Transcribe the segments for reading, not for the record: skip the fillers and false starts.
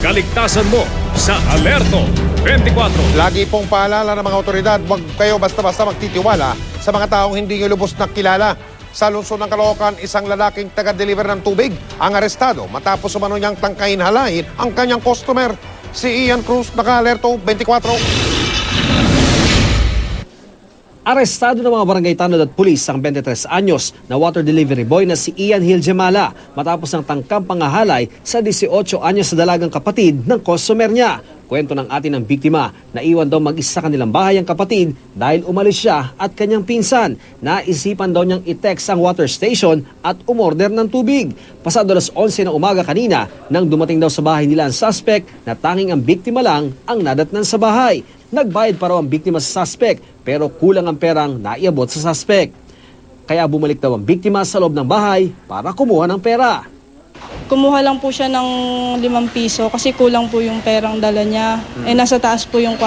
kaligtasan mo sa Alerto 24. Lagi pong paalala ng mga otoridad, huwag kayo basta-basta magtitiwala sa mga taong hindi nyo lubos na kilala. Sa lungsod ng Caloocan, isang lalaking taga-deliver ng tubig ang arestado matapos umano niyang tangkain halayin ang kanyang customer. Si Ian Cruz, naka-Alerto 24. Arestado ng mga barangay tanod at pulis ang 23 anyos na water delivery boy na si Ian Hiljemala matapos ng tangkang pangahalay sa 18 anyos na dalagang kapatid ng customer niya. Kwento ng atin ng biktima na iwan daw mag-isa kanilang bahay ang kapatid dahil umalis siya at kanyang pinsan. Naisipan daw niyang i-text ang water station at umorder ng tubig. Pasado alas 11 ng umaga kanina nang dumating daw sa bahay nila ang suspect na tanging ang biktima lang ang nadatnan sa bahay. Nagbayad pa raw ang biktima sa suspect pero kulang ang perang naiabot sa suspect. Kaya bumalik daw ang biktima sa loob ng bahay para kumuha ng pera. Kumuha lang po siya ng 5 piso kasi kulang po yung perang dala niya. Nasa taas po yung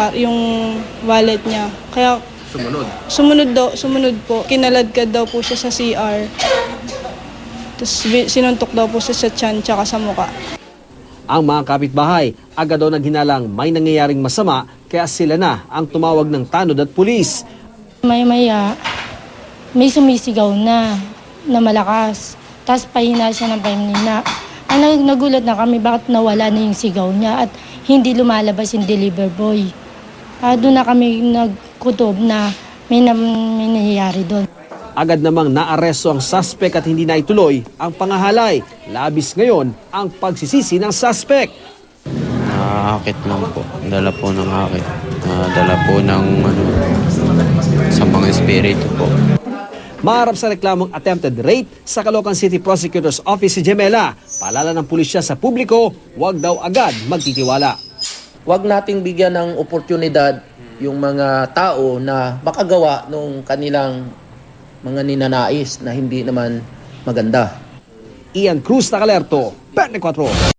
wallet niya. Kaya sumunod po. Kinaladkad daw po siya sa CR. Tapos sinuntok daw po siya sa tiyan tsaka sa muka. Ang mga kapitbahay agad daw naghinalang may nangyayaring masama kaya sila na ang tumawag ng tanod at pulis. Maya-maya, may sumisigaw na malakas. Tapos pahina siya ng pahina. Nagulat na kami bakit nawala na yung sigaw niya at hindi lumalabas yung deliver boy. Doon na kami nagkutob na may nangyayari doon. Agad namang naaresto ang suspect at hindi na ituloy ang pangahalay. Labis ngayon ang pagsisisi ng suspect. Akit lang po. Dala po ng akit. Dala po ng sa mga espiritu po. Maharap sa reklamong attempted rape sa Caloocan City Prosecutor's Office si Gemela. Paalala ng pulisya sa publiko, huwag daw agad magtitiwala. Huwag nating bigyan ng oportunidad yung mga tao na makagawa ng kanilang mga ninanais na hindi naman maganda. Ian Cruz, naka-Alerto 24.